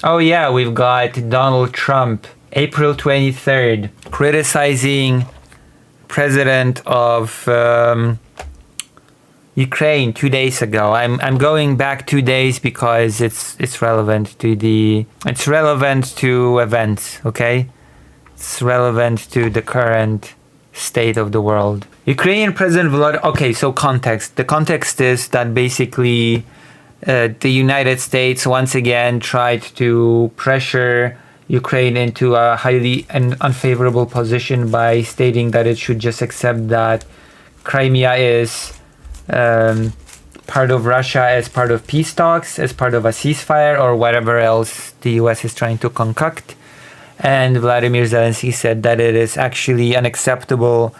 Oh yeah, we've got Donald Trump, April 23rd, criticizing president of Ukraine 2 days ago. I'm going back 2 days because it's relevant to events, okay? It's relevant to the current state of the world. Ukrainian President Volodymyr... Okay, so context. The context is that basically the United States once again tried to pressure Ukraine into a highly unfavorable position by stating that it should just accept that Crimea is part of Russia as part of peace talks, as part of a ceasefire, or whatever else the US is trying to concoct. And Vladimir Zelensky said that it is actually unacceptable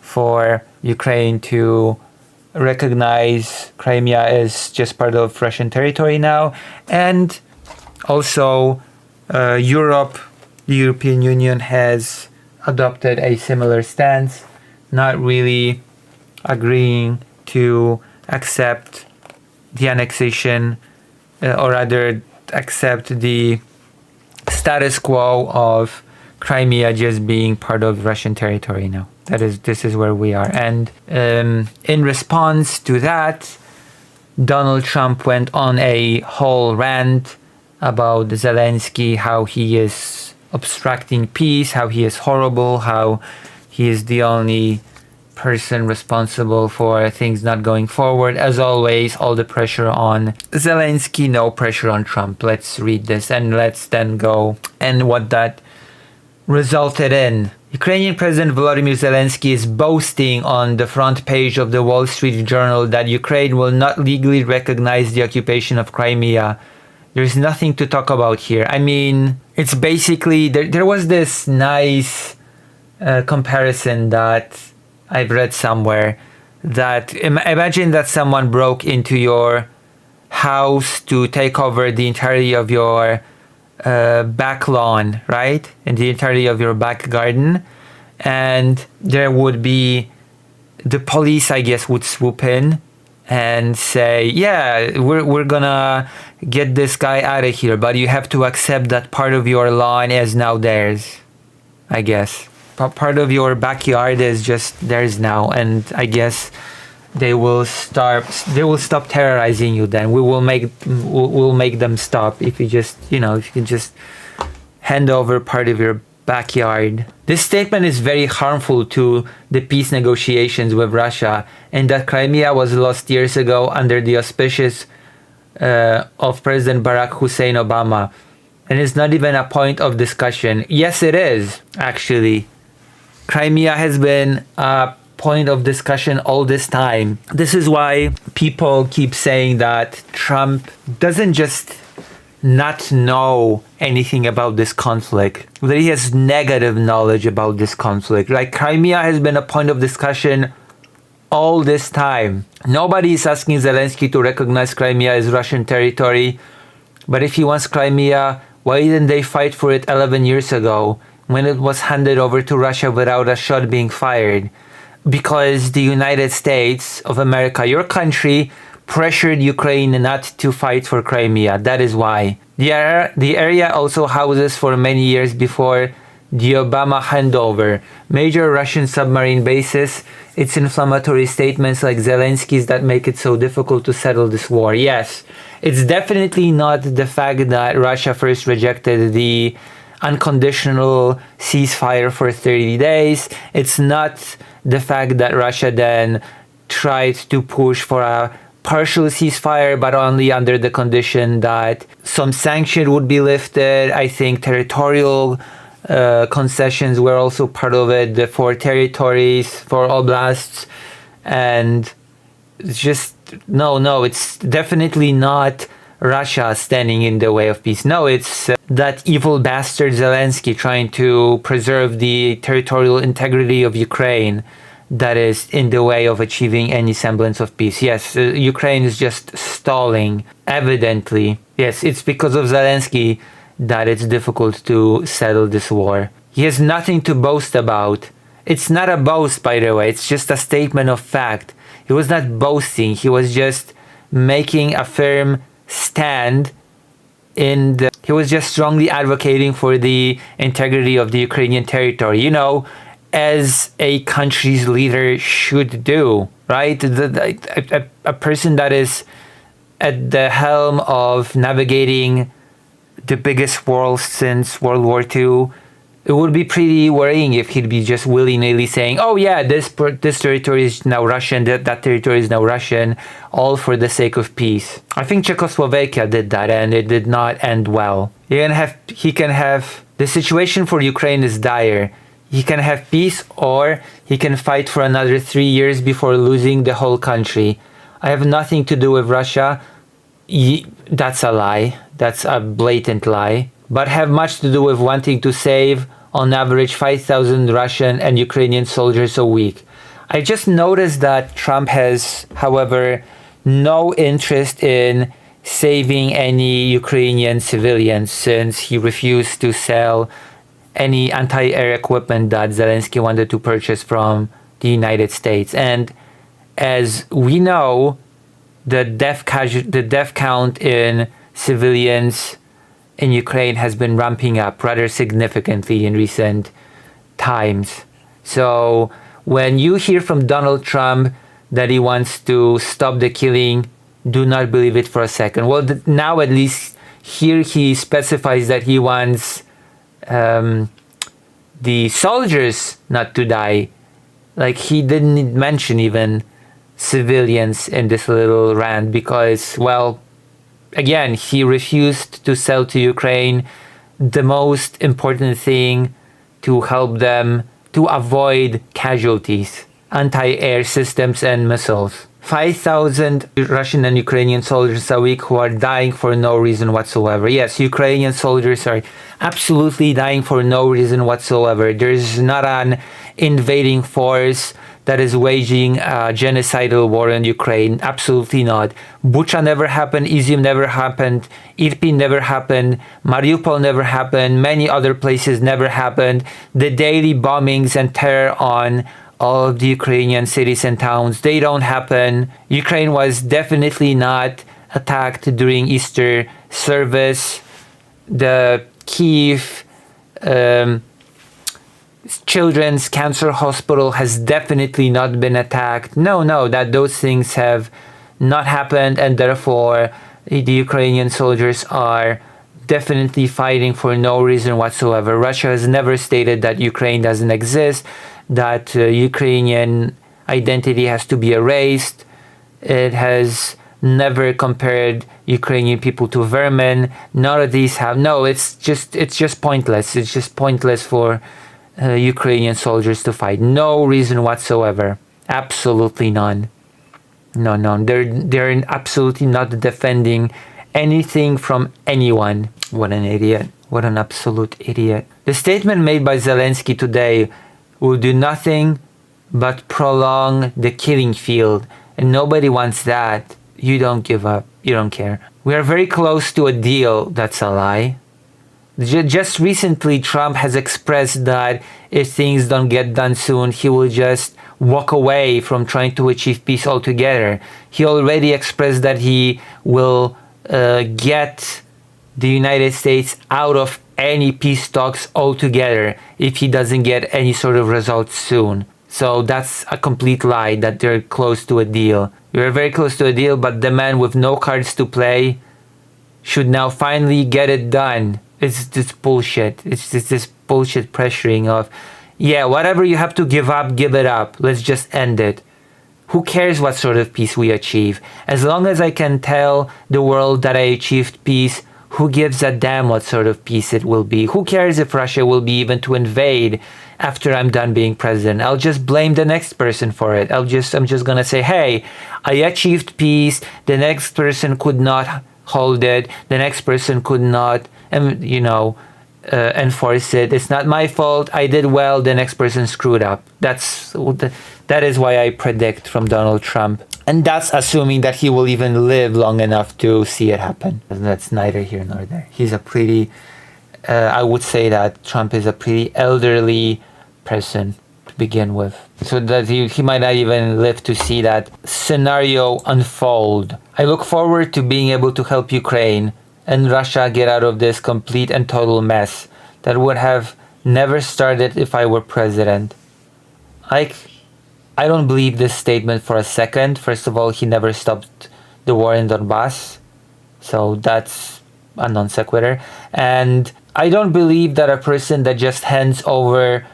for Ukraine to recognize Crimea as just part of Russian territory now. And also Europe, the European Union has adopted a similar stance, not really agreeing to accept the annexation, or rather accept the status quo of Crimea just being part of Russian territory now. This is where we are. And in response to that, Donald Trump went on a whole rant about Zelensky, how he is obstructing peace, how he is horrible, how he is the only person responsible for things not going forward. As always, all the pressure on Zelensky, no pressure on Trump. Let's read this and let's then go and what that resulted in. Ukrainian President Volodymyr Zelensky is boasting on the front page of the Wall Street Journal that Ukraine will not legally recognize the occupation of Crimea. There's nothing to talk about here. I mean, it's basically, there was this nice comparison that I've read somewhere, that imagine that someone broke into your house to take over the entirety of your back lawn, right? And the entirety of your back garden. And there would be, the police, I guess, would swoop in and say, yeah, we're gonna get this guy out of here, but you have to accept that part of your lawn is now theirs, I guess. Part of your backyard is just theirs now, and I guess they will stop terrorizing you. Then we'll make them stop if you just, if you can just hand over part of your backyard. This statement is very harmful to the peace negotiations with Russia, and that Crimea was lost years ago under the auspices of President Barack Hussein Obama, and it's not even a point of discussion. Yes, it is, actually. Crimea has been a point of discussion all this time. This is why people keep saying that Trump doesn't just not know anything about this conflict, that he has negative knowledge about this conflict. Like, Crimea has been a point of discussion all this time. Nobody is asking Zelensky to recognize Crimea as Russian territory, but if he wants Crimea, why didn't they fight for it 11 years ago when it was handed over to Russia without a shot being fired? Because the United States of America, your country, pressured Ukraine not to fight for Crimea. That is why. The area also houses, for many years before the Obama handover, major Russian submarine bases. It's inflammatory statements like Zelensky's that make it so difficult to settle this war. Yes, it's definitely not the fact that Russia first rejected the unconditional ceasefire for 30 days. It's not the fact that Russia then tried to push for a partial ceasefire, but only under the condition that some sanction would be lifted. I think territorial concessions were also part of it, the 4 territories, 4 oblasts, and it's just, no, it's definitely not Russia standing in the way of peace. No, it's that evil bastard Zelensky trying to preserve the territorial integrity of Ukraine that is in the way of achieving any semblance of peace. Yes, Ukraine is just stalling, evidently. Yes, it's because of Zelensky that it's difficult to settle this war. He has nothing to boast about. It's not a boast, by the way, it's just a statement of fact. He was not boasting, he was just making a firm stand he was just strongly advocating for the integrity of the Ukrainian territory, you know, as a country's leader should do, right? A person that is at the helm of navigating the biggest war since World War II, it would be pretty worrying if he'd be just willy-nilly saying, oh yeah, this territory is now Russian, that territory is now Russian, all for the sake of peace. I think Czechoslovakia did that, and it did not end well. The situation for Ukraine is dire. He can have peace, or he can fight for another 3 years before losing the whole country. I have nothing to do with Russia. That's a lie. That's a blatant lie. But have much to do with wanting to save, on average, 5,000 Russian and Ukrainian soldiers a week. I just noticed that Trump has, however, no interest in saving any Ukrainian civilians, since he refused to sell any anti-air equipment that Zelensky wanted to purchase from the United States. And as we know, the death count in civilians in Ukraine has been ramping up rather significantly in recent times. So when you hear from Donald Trump that he wants to stop the killing, do not believe it for a second. Well, now at least here he specifies that he wants the soldiers not to die. Like, he didn't mention even civilians in this little rant because, well, again, he refused to sell to Ukraine the most important thing to help them to avoid casualties: anti-air systems and missiles. 5,000 Russian and Ukrainian soldiers a week who are dying for no reason whatsoever. Yes, Ukrainian soldiers are absolutely dying for no reason whatsoever. There's not an invading force that is waging a genocidal war in Ukraine. Absolutely not. Bucha never happened, Izium never happened, Irpin never happened, Mariupol never happened, many other places never happened. The daily bombings and terror on all of the Ukrainian cities and towns, they don't happen. Ukraine was definitely not attacked during Easter service. The Kyiv Children's Cancer Hospital has definitely not been attacked. No, that those things have not happened, and therefore the Ukrainian soldiers are definitely fighting for no reason whatsoever. Russia has never stated that Ukraine doesn't exist, that Ukrainian identity has to be erased. It has never compared Ukrainian people to vermin. None of these have. No, it's just pointless. It's just pointless for Ukrainian soldiers to fight. No reason whatsoever. Absolutely none. No. They're absolutely not defending anything from anyone. What an idiot. What an absolute idiot. The statement made by Zelensky today will do nothing but prolong the killing field, and nobody wants that. You don't give up. You don't care. We are very close to a deal. That's a lie. Just recently, Trump has expressed that if things don't get done soon, he will just walk away from trying to achieve peace altogether. He already expressed that he will get the United States out of any peace talks altogether if he doesn't get any sort of results soon. So that's a complete lie that they're close to a deal. We are very close to a deal, but the man with no cards to play should now finally get it done. It's just bullshit. It's just this bullshit pressuring of, yeah, whatever you have to give up, give it up. Let's just end it. Who cares what sort of peace we achieve? As long as I can tell the world that I achieved peace, who gives a damn what sort of peace it will be? Who cares if Russia will be even to invade after I'm done being president? I'll just blame the next person for it. I'm just gonna say, hey, I achieved peace. The next person could not hold it. The next person could not, enforce it. It's not my fault. I did well. The next person screwed up. That is why I predict from Donald Trump. And that's assuming that he will even live long enough to see it happen. That's neither here nor there. He's a pretty, I would say that Trump is a pretty elderly person to begin with. So that he might not even live to see that scenario unfold. I look forward to being able to help Ukraine and Russia get out of this complete and total mess that would have never started if I were president. Like, I don't believe this statement for a second. First of all, he never stopped the war in Donbass, so that's a non sequitur. And I don't believe that a person that just hands over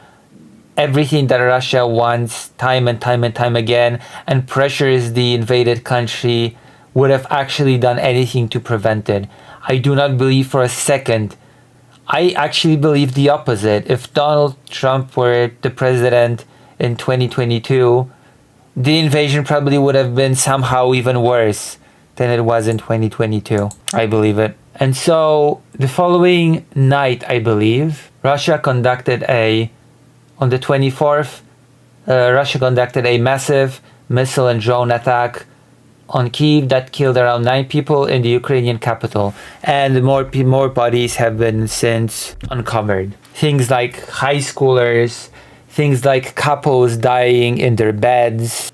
everything that Russia wants time and time and time again and pressures the invaded country would have actually done anything to prevent it. I do not believe for a second. I actually believe the opposite. If Donald Trump were the president in 2022, the invasion probably would have been somehow even worse than it was in 2022. I believe it. And so the following night, I believe, Russia conducted on the 24th, Russia conducted a massive missile and drone attack on Kyiv that killed around 9 people in the Ukrainian capital. And more bodies have been since uncovered. Things like high schoolers, things like couples dying in their beds,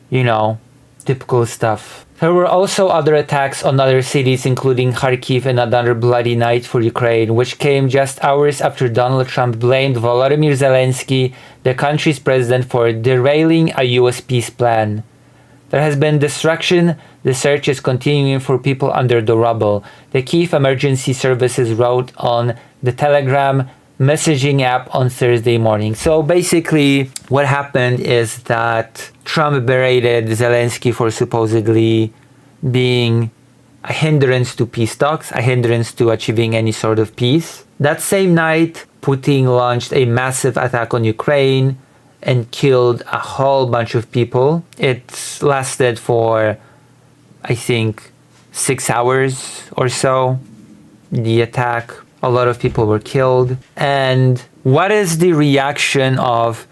typical stuff. There were also other attacks on other cities, including Kharkiv, and another bloody night for Ukraine, which came just hours after Donald Trump blamed Volodymyr Zelensky, the country's president, for derailing a US peace plan. There has been destruction. The search is continuing for people under the rubble. The Kyiv Emergency Services wrote on the Telegram messaging app on Thursday morning. So basically what happened is that Trump berated Zelensky for supposedly being a hindrance to peace talks, a hindrance to achieving any sort of peace. That same night, Putin launched a massive attack on Ukraine and killed a whole bunch of people. It lasted for, I think, 6 hours or so, the attack. A lot of people were killed. And what is the reaction of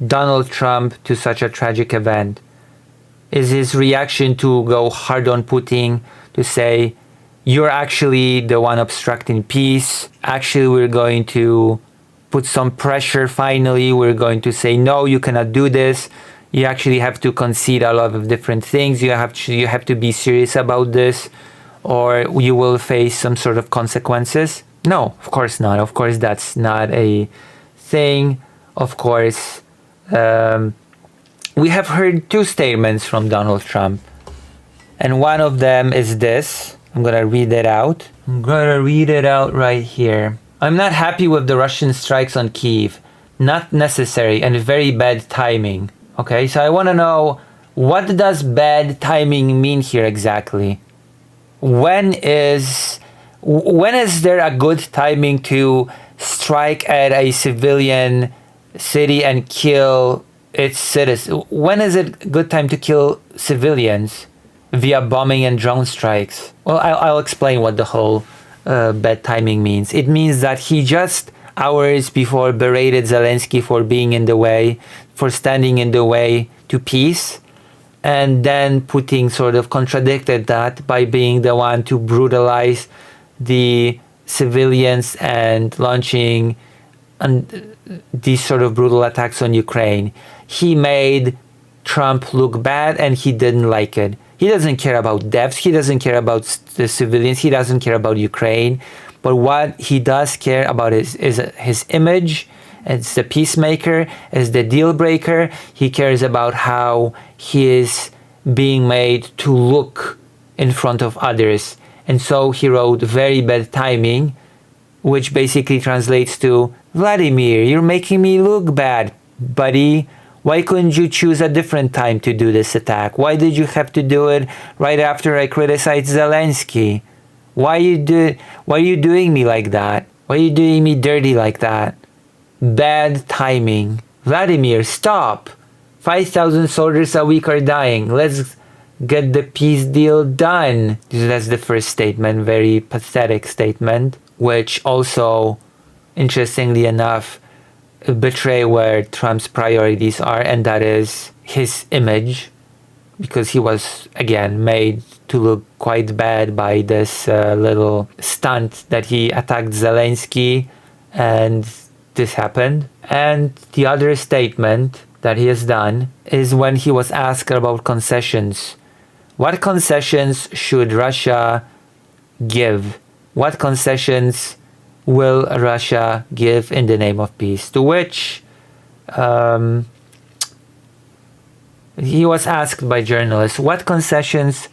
Donald Trump to such a tragic event? Is his reaction to go hard on Putin, to say, you're actually the one obstructing peace. Actually, we're going to put some pressure finally. We're going to say, no, you cannot do this. You actually have to concede a lot of different things. You have to be serious about this, or you will face some sort of consequences. No, of course not. Of course, that's not a thing. Of course, we have heard 2 statements from Donald Trump. And one of them is this. I'm going to read it out. I'm going to read it out right here. I'm not happy with the Russian strikes on Kyiv. Not necessary and very bad timing. Okay, so I want to know, what does bad timing mean here exactly? When is there a good timing to strike at a civilian city and kill its citizens? When is it a good time to kill civilians via bombing and drone strikes? Well, I'll explain what the whole bad timing means. It means that he just hours before berated Zelensky for being in the way, for standing in the way to peace. And then Putin sort of contradicted that by being the one to brutalize the civilians and launching these sort of brutal attacks on Ukraine. He made Trump look bad, and he didn't like it. He doesn't care about deaths. He doesn't care about the civilians. He doesn't care about Ukraine. But what he does care about is his image as the peacemaker, as the deal breaker. He cares about how he is being made to look in front of others. And so he wrote very bad timing, which basically translates to, Vladimir, you're making me look bad, buddy. Why couldn't you choose a different time to do this attack? Why did you have to do it right after I criticized Zelensky? Why are you doing me like that? Why are you doing me dirty like that? Bad timing. Vladimir, stop. 5,000 soldiers a week are dying. Let's get the peace deal done. That's the first statement, very pathetic statement, which also, interestingly enough, betray where Trump's priorities are, and that is his image, because he was, again, made to look quite bad by this little stunt that he attacked Zelensky, and this happened. And the other statement that he has done is when he was asked about concessions. What concessions should Russia give what concessions will Russia give in the name of peace? To which he was asked by journalists, what concessions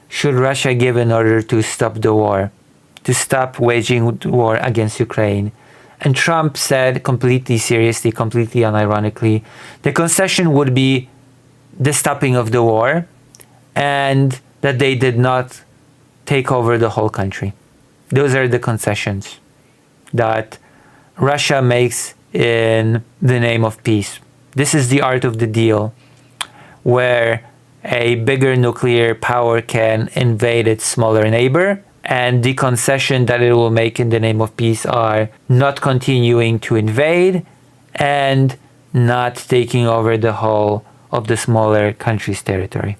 should Russia give in order to stop the war, to stop waging war against Ukraine? And Trump said completely seriously, completely unironically, the concession would be the stopping of the war and that they did not take over the whole country. Those are the concessions that Russia makes in the name of peace. This is the art of the deal, where a bigger nuclear power can invade its smaller neighbor, and the concession that it will make in the name of peace are not continuing to invade and not taking over the whole of the smaller country's territory.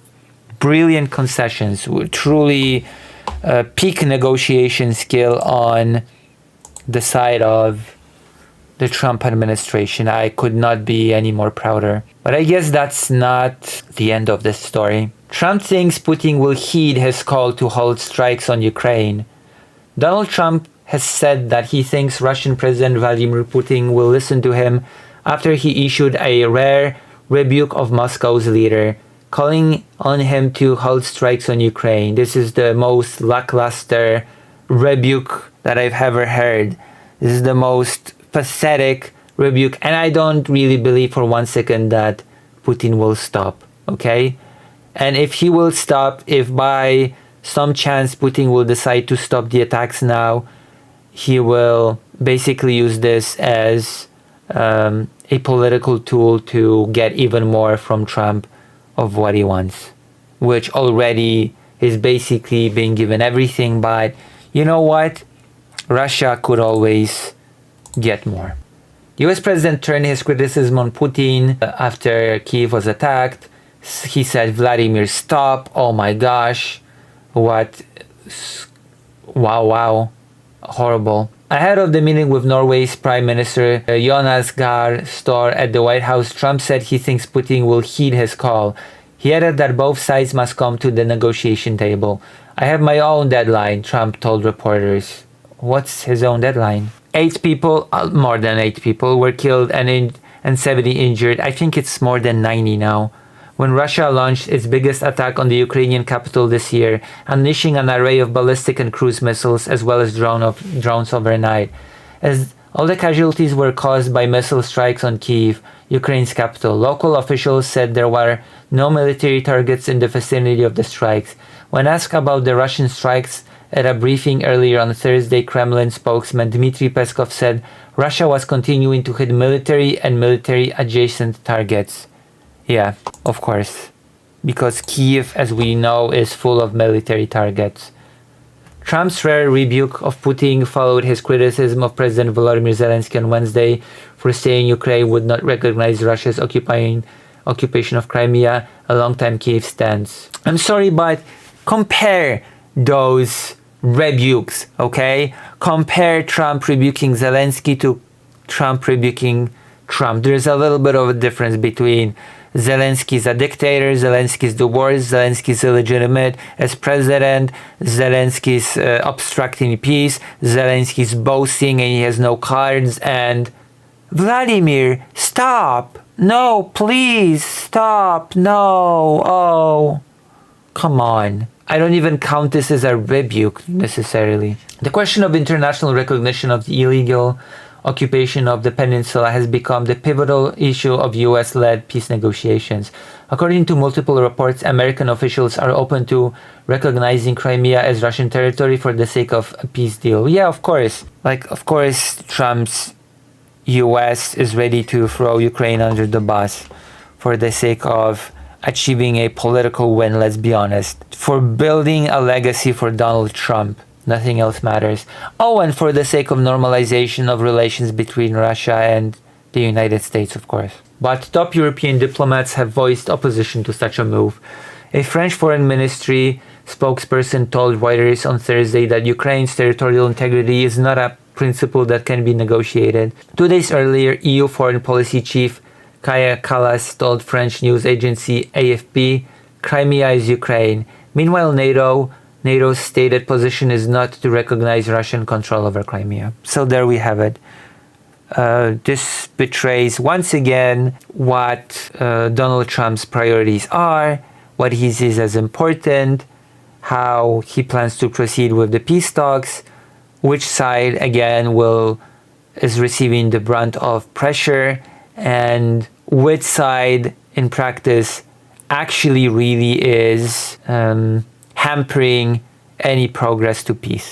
Brilliant concessions, truly peak negotiation skill on the side of the Trump administration. I could not be any more prouder. But I guess that's not the end of this story. Trump thinks Putin will heed his call to halt strikes on Ukraine. Donald Trump has said that he thinks Russian President Vladimir Putin will listen to him after he issued a rare rebuke of Moscow's leader, calling on him to halt strikes on Ukraine. This is the most lackluster rebuke that I've ever heard. This is the most pathetic rebuke, and I don't really believe for one second that Putin will stop, okay? And if he will stop, if by some chance Putin will decide to stop the attacks now, he will basically use this as a political tool to get even more from Trump of what he wants, which already is basically being given everything. But you know what? Russia could always get more. The US president turned his criticism on Putin after Kyiv was attacked. He said, Vladimir, stop. Oh my gosh. What? Wow. Horrible. Ahead of the meeting with Norway's Prime Minister Jonas Gahr Støre at the White House, Trump said he thinks Putin will heed his call. He added that both sides must come to the negotiation table. I have my own deadline, Trump told reporters. What's his own deadline? 8 people, more than 8 people, were killed and 70 injured. I think it's more than 90 now, when Russia launched its biggest attack on the Ukrainian capital this year, unleashing an array of ballistic and cruise missiles as well as drones overnight. As all the casualties were caused by missile strikes on Kyiv, Ukraine's capital. Local officials said there were no military targets in the vicinity of the strikes. When asked about the Russian strikes at a briefing earlier on Thursday, Kremlin spokesman Dmitry Peskov said Russia was continuing to hit military and military-adjacent targets. Yeah, of course, because Kyiv, as we know, is full of military targets. Trump's rare rebuke of Putin followed his criticism of President Volodymyr Zelensky on Wednesday for saying Ukraine would not recognize Russia's occupation of Crimea, a long-time Kyiv stance. I'm sorry, but compare those rebukes, okay? Compare Trump rebuking Zelensky to Trump rebuking Trump. There's a little bit of a difference between Zelensky's a dictator, Zelensky's the worst, Zelensky's illegitimate as president, Zelensky's obstructing peace, Zelensky's boasting and he has no cards, and Vladimir, stop! No, please, stop! No! Oh, come on. I don't even count this as a rebuke, necessarily. The question of international recognition of the illegal occupation of the peninsula has become the pivotal issue of US-led peace negotiations. According to multiple reports, American officials are open to recognizing Crimea as Russian territory for the sake of a peace deal. Yeah, of course. Of course, Trump's US is ready to throw Ukraine under the bus for the sake of achieving a political win, let's be honest. For building a legacy for Donald Trump. Nothing else matters. Oh, and for the sake of normalization of relations between Russia and the United States, of course. But top European diplomats have voiced opposition to such a move. A French foreign ministry spokesperson told Reuters on Thursday that Ukraine's territorial integrity is not a principle that can be negotiated. 2 days earlier, EU foreign policy chief Kaja Kallas told French news agency AFP, Crimea is Ukraine. Meanwhile, NATO NATO's stated position is not to recognize Russian control over Crimea. So there we have it. This betrays once again what Donald Trump's priorities are, what he sees as important, how he plans to proceed with the peace talks, which side again is receiving the brunt of pressure, and which side in practice actually really is hampering any progress to peace.